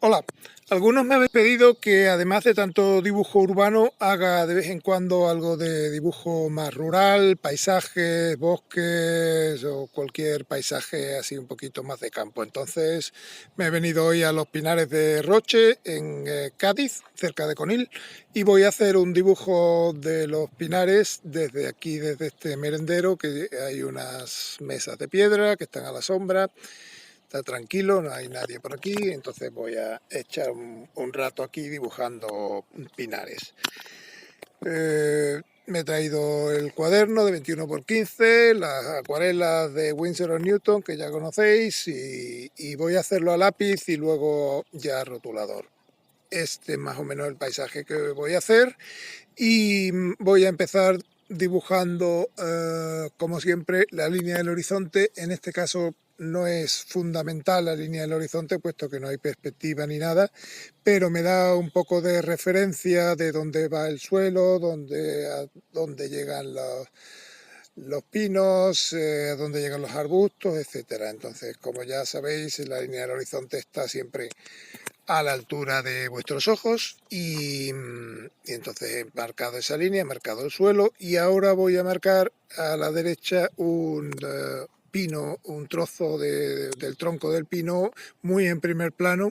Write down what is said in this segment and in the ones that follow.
Hola, algunos me habéis pedido que además de tanto dibujo urbano haga de vez en cuando algo de dibujo más rural, paisajes, bosques o cualquier paisaje así un poquito más de campo. Entonces me he venido hoy a los Pinares de Roche en Cádiz, cerca de Conil, y voy a hacer un dibujo de los pinares desde aquí, desde este merendero, que hay unas mesas de piedra que están a la sombra. Está tranquilo, no hay nadie por aquí, entonces voy a echar un rato aquí dibujando pinares. Me he traído el cuaderno de 21 por 15, las acuarelas de Winsor & Newton, que ya conocéis, y voy a hacerlo a lápiz y luego ya a rotulador. Este es más o menos el paisaje que voy a hacer y voy a empezar dibujando, como siempre, la línea del horizonte. En este caso no es fundamental la línea del horizonte, puesto que no hay perspectiva ni nada, pero me da un poco de referencia de dónde va el suelo, a dónde llegan los pinos, a dónde llegan los arbustos, etcétera. Entonces, como ya sabéis, la línea del horizonte está siempre a la altura de vuestros ojos y entonces he marcado esa línea, he marcado el suelo y ahora voy a marcar a la derecha un pino, un trozo del tronco del pino muy en primer plano,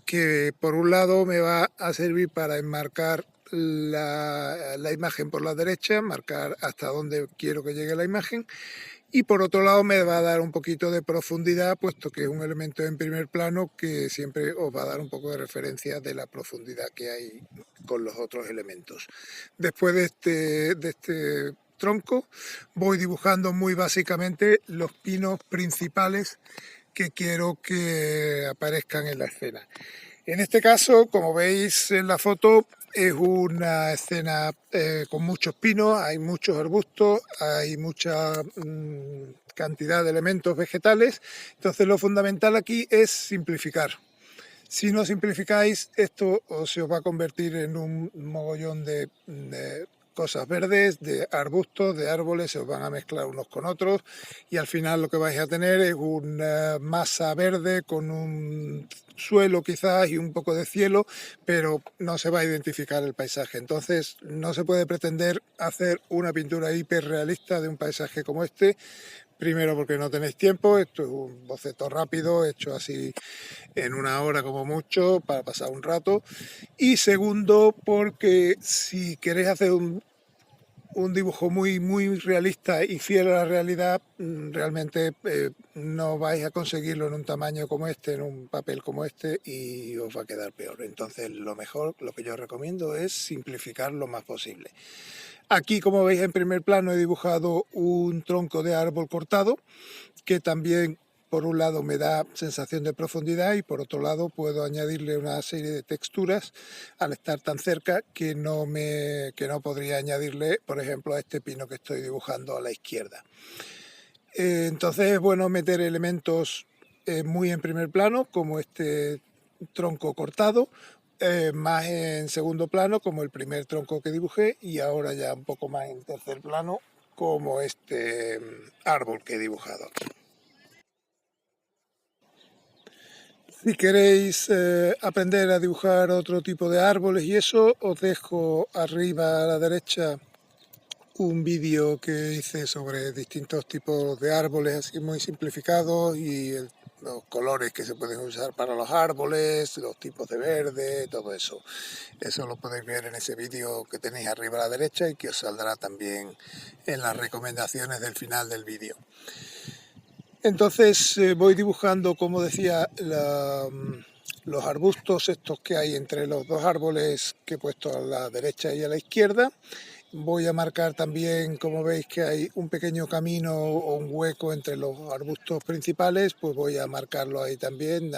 que por un lado me va a servir para enmarcar la imagen por la derecha, marcar hasta dónde quiero que llegue la imagen, y por otro lado me va a dar un poquito de profundidad, puesto que es un elemento en primer plano que siempre os va a dar un poco de referencia de la profundidad que hay con los otros elementos. Después de este tronco voy dibujando muy básicamente los pinos principales que quiero que aparezcan en la escena. En este caso, como veis en la foto, es una escena con muchos pinos, hay muchos arbustos, hay mucha cantidad de elementos vegetales. Entonces lo fundamental aquí es simplificar. Si no simplificáis, esto se os va a convertir en un mogollón de cosas verdes, de arbustos, de árboles, se os van a mezclar unos con otros y al final lo que vais a tener es una masa verde con un suelo quizás y un poco de cielo, pero no se va a identificar el paisaje. Entonces no se puede pretender hacer una pintura hiperrealista de un paisaje como este. Primero porque no tenéis tiempo, esto es un boceto rápido, hecho así en una hora como mucho, para pasar un rato. Y segundo porque si queréis hacer un dibujo muy realista y fiel a la realidad, realmente no vais a conseguirlo en un tamaño como este, en un papel como este, y os va a quedar peor. Entonces lo mejor, lo que yo recomiendo es simplificar lo más posible. Aquí, como veis en primer plano, he dibujado un tronco de árbol cortado, que también por un lado me da sensación de profundidad y por otro lado puedo añadirle una serie de texturas al estar tan cerca que no podría añadirle, por ejemplo, a este pino que estoy dibujando a la izquierda. Entonces es bueno meter elementos muy en primer plano, como este tronco cortado, más en segundo plano, como el primer tronco que dibujé, y ahora ya un poco más en tercer plano, como este árbol que he dibujado aquí. Si queréis aprender a dibujar otro tipo de árboles y eso, os dejo arriba a la derecha un vídeo que hice sobre distintos tipos de árboles así muy simplificados y los colores que se pueden usar para los árboles, los tipos de verde, todo eso. Eso lo podéis ver en ese vídeo que tenéis arriba a la derecha y que os saldrá también en las recomendaciones del final del vídeo. Entonces voy dibujando, como decía, los arbustos estos que hay entre los dos árboles que he puesto a la derecha y a la izquierda. Voy a marcar también, como veis que hay un pequeño camino o un hueco entre los arbustos principales, pues voy a marcarlo ahí también,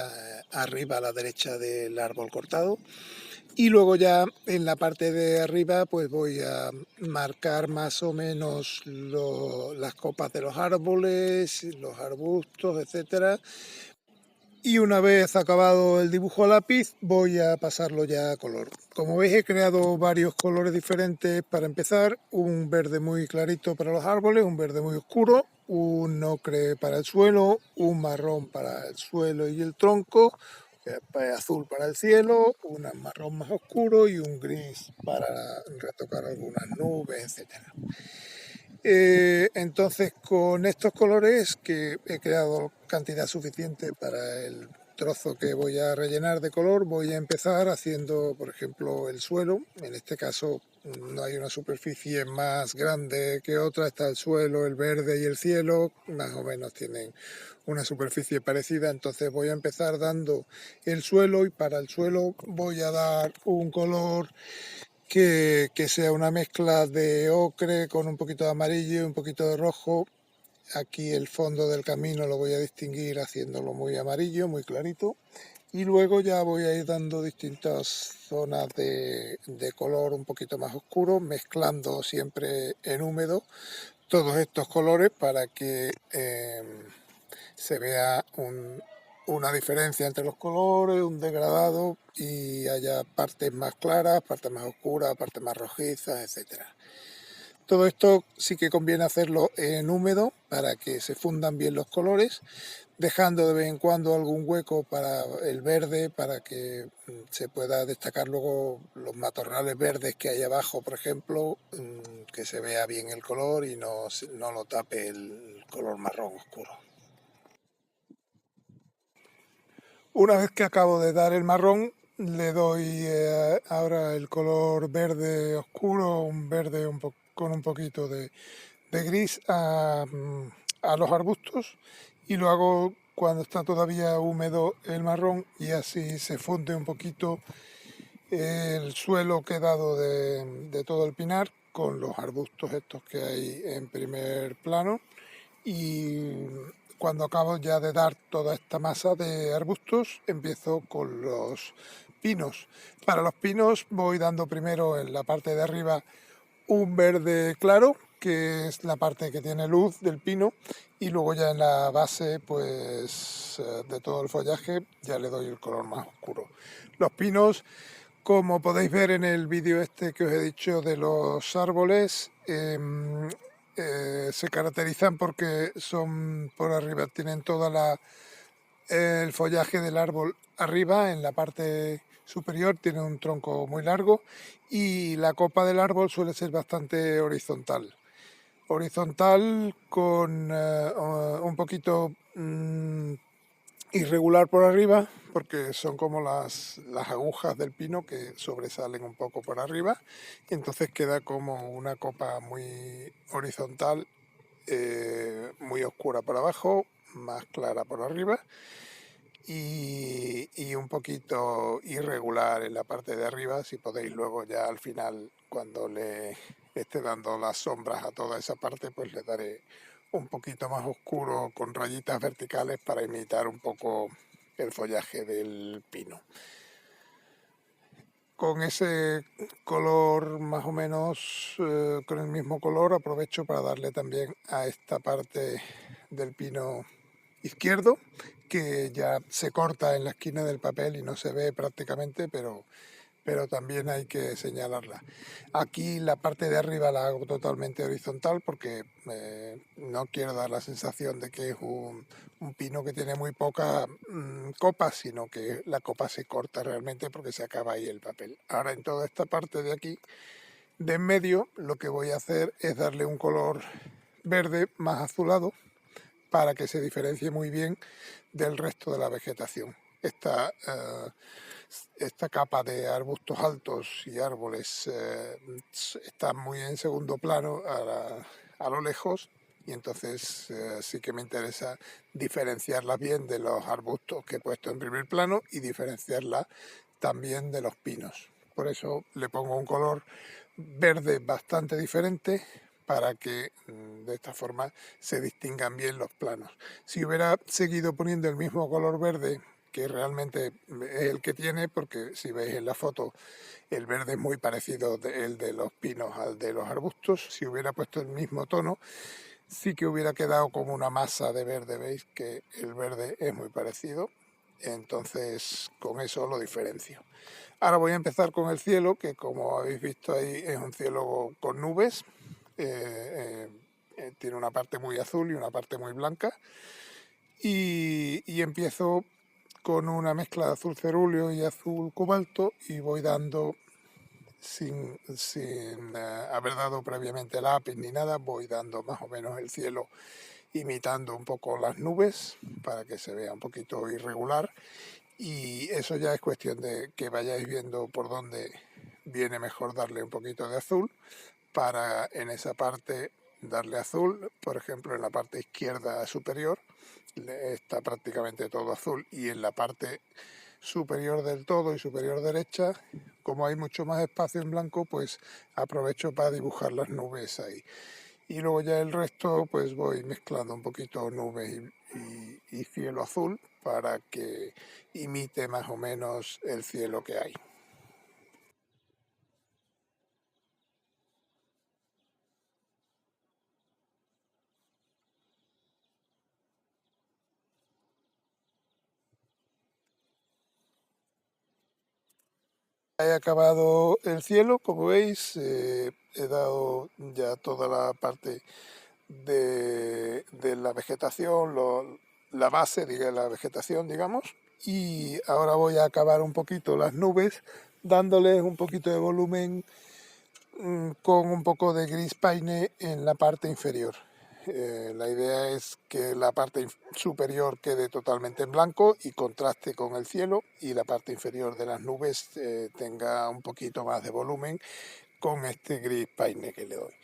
arriba a la derecha del árbol cortado. Y luego ya en la parte de arriba pues voy a marcar más o menos las copas de los árboles, los arbustos, etcétera. Y una vez acabado el dibujo a lápiz voy a pasarlo ya a color. Como veis he creado varios colores diferentes para empezar, un verde muy clarito para los árboles, un verde muy oscuro, un ocre para el suelo, un marrón para el suelo y el tronco, azul para el cielo, un marrón más oscuro y un gris para retocar algunas nubes, etcétera. Entonces, con estos colores que he creado cantidad suficiente para el trozo que voy a rellenar de color, voy a empezar haciendo, por ejemplo, el suelo. En este caso no hay una superficie más grande que otra, está el suelo, el verde y el cielo, más o menos tienen una superficie parecida, entonces voy a empezar dando el suelo y para el suelo voy a dar un color que sea una mezcla de ocre con un poquito de amarillo y un poquito de rojo. Aquí el fondo del camino lo voy a distinguir haciéndolo muy amarillo, muy clarito. Y luego ya voy a ir dando distintas zonas de color un poquito más oscuro, mezclando siempre en húmedo todos estos colores para que se vea una diferencia entre los colores, un degradado y haya partes más claras, partes más oscuras, partes más rojizas, etcétera. Todo esto sí que conviene hacerlo en húmedo para que se fundan bien los colores, dejando de vez en cuando algún hueco para el verde, para que se pueda destacar luego los matorrales verdes que hay abajo, por ejemplo, que se vea bien el color y no lo tape el color marrón oscuro. Una vez que acabo de dar el marrón, le doy ahora el color verde oscuro, un verde con un poquito de gris a los arbustos y lo hago cuando está todavía húmedo el marrón y así se funde un poquito el suelo que he dado de todo el pinar con los arbustos estos que hay en primer plano y cuando acabo ya de dar toda esta masa de arbustos empiezo con los pinos. Para los pinos voy dando primero en la parte de arriba un verde claro, que es la parte que tiene luz del pino, y luego ya en la base pues de todo el follaje ya le doy el color más oscuro. Los pinos, como podéis ver en el vídeo este que os he dicho de los árboles, se caracterizan porque son por arriba, tienen toda el follaje del árbol arriba, en la parte superior tiene un tronco muy largo y la copa del árbol suele ser bastante horizontal. Horizontal con un poquito irregular por arriba, porque son como las agujas del pino que sobresalen un poco por arriba, y entonces queda como una copa muy horizontal, muy oscura por abajo, más clara por arriba, y un poquito irregular en la parte de arriba. Si podéis luego ya al final, cuando le esté dando las sombras a toda esa parte, pues le daré un poquito más oscuro con rayitas verticales para imitar un poco el follaje del pino. Con ese color más o menos, con el mismo color, aprovecho para darle también a esta parte del pino izquierdo, que ya se corta en la esquina del papel y no se ve prácticamente, pero también hay que señalarla. Aquí la parte de arriba la hago totalmente horizontal porque no quiero dar la sensación de que es un pino que tiene muy poca copa, sino que la copa se corta realmente porque se acaba ahí el papel. Ahora en toda esta parte de aquí, de en medio, lo que voy a hacer es darle un color verde más azulado para que se diferencie muy bien del resto de la vegetación. Esta capa de arbustos altos y árboles está muy en segundo plano a lo lejos, y entonces sí que me interesa diferenciarla bien de los arbustos que he puesto en primer plano y diferenciarla también de los pinos. Por eso le pongo un color verde bastante diferente para que de esta forma se distingan bien los planos. Si hubiera seguido poniendo el mismo color verde, que realmente es el que tiene, porque si veis en la foto el verde es muy parecido el de los pinos al de los arbustos, si hubiera puesto el mismo tono sí que hubiera quedado como una masa de verde. Veis que el verde es muy parecido, entonces con eso lo diferencio. Ahora voy a empezar con el cielo, que como habéis visto ahí es un cielo con nubes. Tiene una parte muy azul y una parte muy blanca. Y empiezo con una mezcla de azul cerúleo y azul cobalto, y voy dando sin haber dado previamente lápiz ni nada, voy dando más o menos el cielo imitando un poco las nubes para que se vea un poquito irregular, y eso ya es cuestión de que vayáis viendo por dónde viene mejor darle un poquito de azul para en esa parte darle azul. Por ejemplo, en la parte izquierda superior está prácticamente todo azul, y en la parte superior del todo y superior derecha, como hay mucho más espacio en blanco, pues aprovecho para dibujar las nubes ahí. Y luego ya el resto pues voy mezclando un poquito nubes y cielo azul para que imite más o menos el cielo que hay. He acabado el cielo, como veis, he dado ya toda la parte de la vegetación, la base de la vegetación, digamos, y ahora voy a acabar un poquito las nubes, dándoles un poquito de volumen con un poco de gris paine en la parte inferior. La idea es que la parte superior quede totalmente en blanco y contraste con el cielo, y la parte inferior de las nubes tenga un poquito más de volumen con este gris paine que le doy.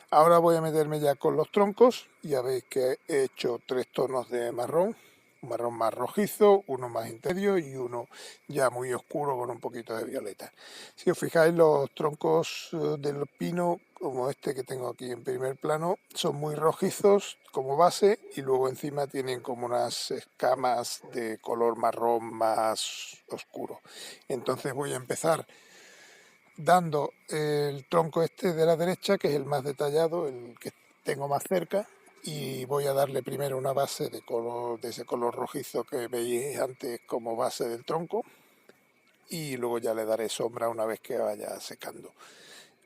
Ahora voy a meterme ya con los troncos. Ya veis que he hecho 3 tonos de marrón, un marrón más rojizo, uno más intermedio y uno ya muy oscuro con un poquito de violeta. Si os fijáis, los troncos del pino, como este que tengo aquí en primer plano, son muy rojizos como base, y luego encima tienen como unas escamas de color marrón más oscuro. Entonces voy a empezar dando el tronco este de la derecha, que es el más detallado, el que tengo más cerca, y voy a darle primero una base de color, de ese color rojizo que veis antes como base del tronco, y luego ya le daré sombra una vez que vaya secando.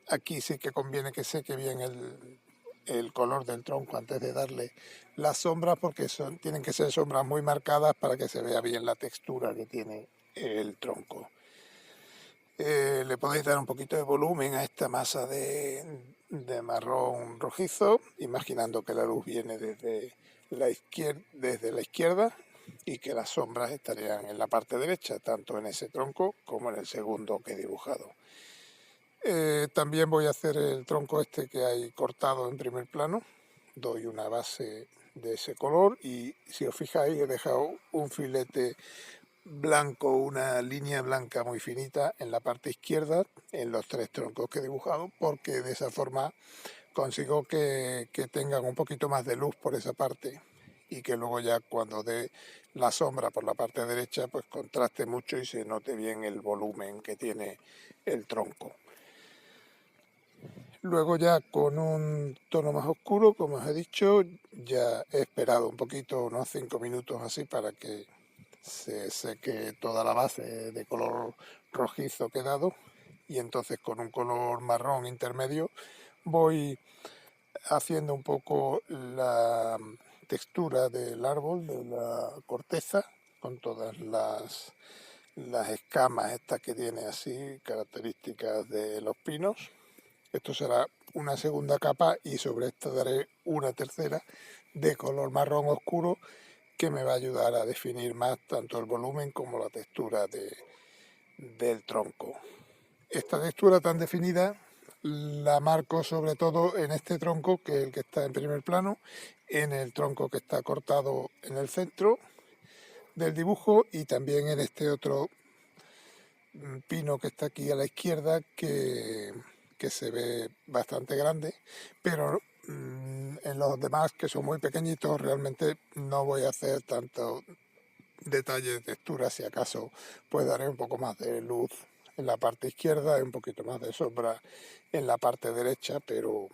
Aquí sí que conviene que seque bien el color del tronco antes de darle las sombras, porque tienen que ser sombras muy marcadas para que se vea bien la textura que tiene el tronco. Le podéis dar un poquito de volumen a esta masa de marrón rojizo, imaginando que la luz viene desde la izquierda y que las sombras estarían en la parte derecha, tanto en ese tronco como en el segundo que he dibujado. También voy a hacer el tronco este que hay cortado en primer plano. Doy una base de ese color, y si os fijáis he dejado un filete blanco, una línea blanca muy finita en la parte izquierda en los 3 troncos que he dibujado, porque de esa forma consigo que tengan un poquito más de luz por esa parte, y que luego ya cuando dé la sombra por la parte derecha pues contraste mucho y se note bien el volumen que tiene el tronco. Luego ya con un tono más oscuro, como os he dicho, ya he esperado un poquito, unos 5 minutos así, para que se seque toda la base de color rojizo que he dado, y entonces con un color marrón intermedio voy haciendo un poco la textura del árbol, de la corteza, con todas las escamas estas que tiene así, características de los pinos. Esto será una segunda capa, y sobre esta daré una tercera de color marrón oscuro, que me va a ayudar a definir más tanto el volumen como la textura del tronco. Esta textura tan definida la marco sobre todo en este tronco, que es el que está en primer plano, en el tronco que está cortado en el centro del dibujo, y también en este otro pino que está aquí a la izquierda, que se ve bastante grande, pero en los demás, que son muy pequeñitos, realmente no voy a hacer tanto detalle de textura. Si acaso pues daré un poco más de luz en la parte izquierda y un poquito más de sombra en la parte derecha, pero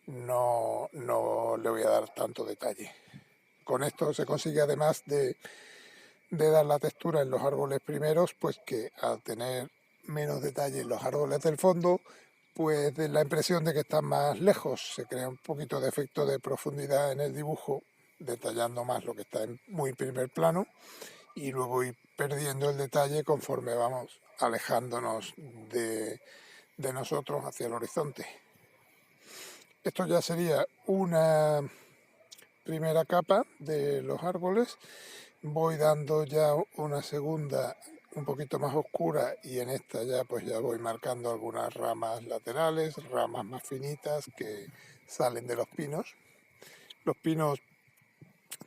no le voy a dar tanto detalle. Con esto se consigue, además de dar la textura en los árboles primeros, pues que al tener menos detalle en los árboles del fondo, pues da la impresión de que están más lejos. Se crea un poquito de efecto de profundidad en el dibujo, detallando más lo que está en muy primer plano, y luego voy perdiendo el detalle conforme vamos alejándonos de nosotros hacia el horizonte. Esto ya sería una primera capa de los árboles. Voy dando ya una segunda un poquito más oscura y en esta ya pues ya voy marcando algunas ramas laterales, ramas más finitas que salen de los pinos. Los pinos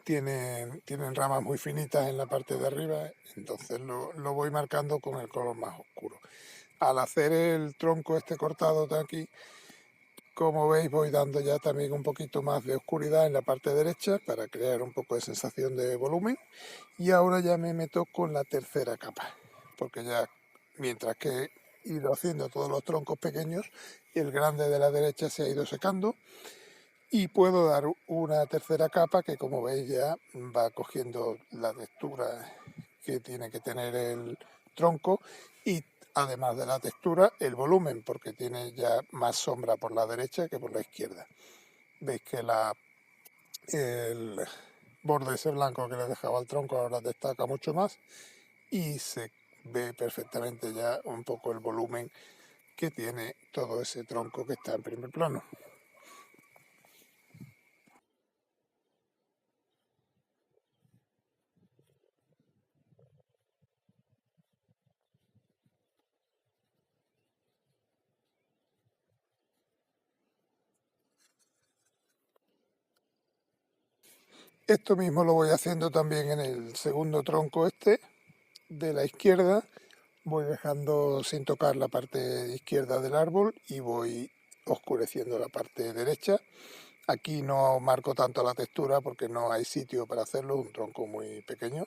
tienen ramas muy finitas en la parte de arriba, entonces lo voy marcando con el color más oscuro. Al hacer el tronco este cortado de aquí, como veis voy dando ya también un poquito más de oscuridad en la parte derecha para crear un poco de sensación de volumen. Y ahora ya me meto con la tercera capa, porque ya mientras que he ido haciendo todos los troncos pequeños, el grande de la derecha se ha ido secando y puedo dar una tercera capa que, como veis, ya va cogiendo la textura que tiene que tener el tronco y, además de la textura, el volumen, porque tiene ya más sombra por la derecha que por la izquierda. Veis que el borde ese blanco que le dejaba al tronco ahora destaca mucho más y se ve perfectamente ya un poco el volumen que tiene todo ese tronco que está en primer plano. Esto mismo lo voy haciendo también en el segundo tronco este de la izquierda. Voy dejando sin tocar la parte izquierda del árbol y voy oscureciendo la parte derecha. Aquí no marco tanto la textura porque no hay sitio para hacerlo, un tronco muy pequeño,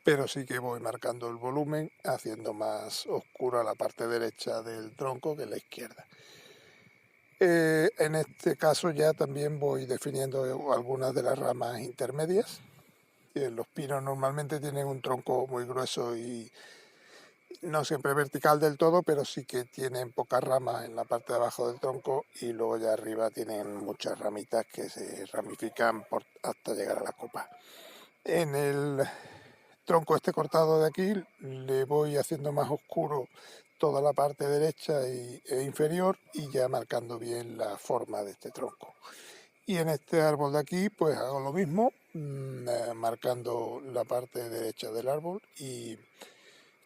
pero sí que voy marcando el volumen, haciendo más oscura la parte derecha del tronco que la izquierda. En este caso ya también voy definiendo algunas de las ramas intermedias. Los pinos normalmente tienen un tronco muy grueso y no siempre vertical del todo, pero sí que tienen pocas ramas en la parte de abajo del tronco y luego ya arriba tienen muchas ramitas que se ramifican hasta llegar a la copa. En el tronco este cortado de aquí le voy haciendo más oscuro toda la parte derecha e inferior y ya marcando bien la forma de este tronco. Y en este árbol de aquí pues hago lo mismo, marcando la parte derecha del árbol y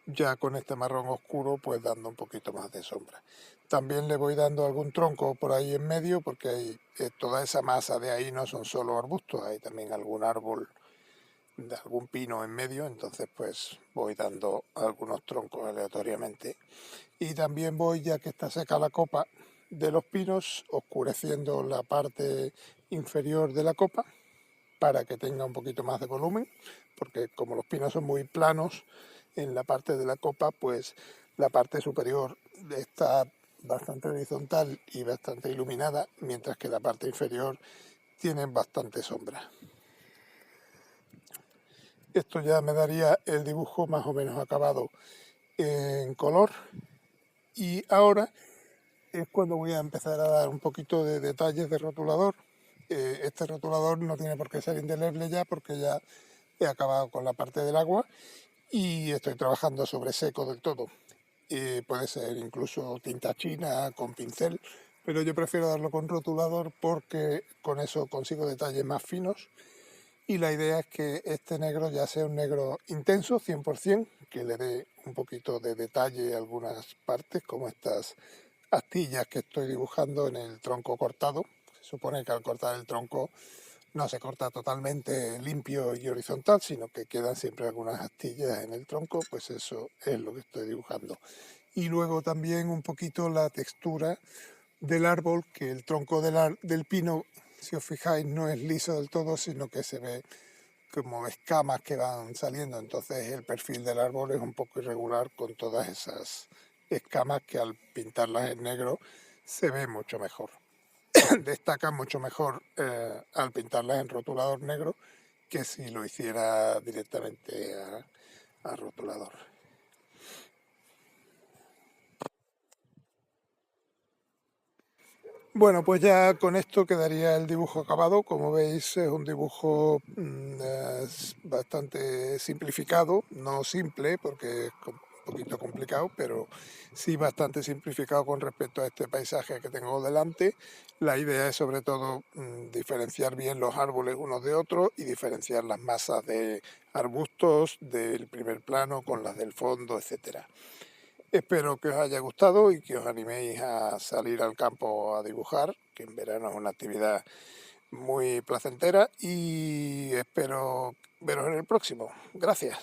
ya con este marrón oscuro pues dando un poquito más de sombra. También le voy dando algún tronco por ahí en medio porque hay, toda esa masa de ahí no son solo arbustos, hay también algún árbol de algún pino en medio, entonces pues voy dando algunos troncos aleatoriamente. Y también voy, ya que está seca la copa de los pinos, oscureciendo la parte inferior de la copa para que tenga un poquito más de volumen, porque como los pinos son muy planos en la parte de la copa, pues la parte superior está bastante horizontal y bastante iluminada, mientras que la parte inferior tiene bastante sombra. Esto ya me daría el dibujo más o menos acabado en color y ahora es cuando voy a empezar a dar un poquito de detalles de rotulador. Este rotulador no tiene por qué ser indeleble ya porque ya he acabado con la parte del agua y estoy trabajando sobre seco del todo. Puede ser incluso tinta china con pincel, pero yo prefiero darlo con rotulador porque con eso consigo detalles más finos y la idea es que este negro ya sea un negro intenso, 100%, que le dé un poquito de detalle a algunas partes, como estas astillas que estoy dibujando en el tronco cortado. Se supone que al cortar el tronco no se corta totalmente limpio y horizontal, sino que quedan siempre algunas astillas en el tronco, pues eso es lo que estoy dibujando. Y luego también un poquito la textura del árbol, que el tronco del pino, si os fijáis, no es liso del todo, sino que se ve como escamas que van saliendo, entonces el perfil del árbol es un poco irregular con todas esas escamas que al pintarlas en negro se ve mucho mejor. Destacan mucho mejor al pintarlas en rotulador negro que si lo hiciera directamente a rotulador. Bueno, pues ya con esto quedaría el dibujo acabado. Como veis, es un dibujo es bastante simplificado, no simple porque es un poquito complicado, pero sí bastante simplificado con respecto a este paisaje que tengo delante. La idea es sobre todo diferenciar bien los árboles unos de otros y diferenciar las masas de arbustos del primer plano con las del fondo, etcétera. Espero que os haya gustado y que os animéis a salir al campo a dibujar, que en verano es una actividad muy placentera, y espero veros en el próximo. Gracias.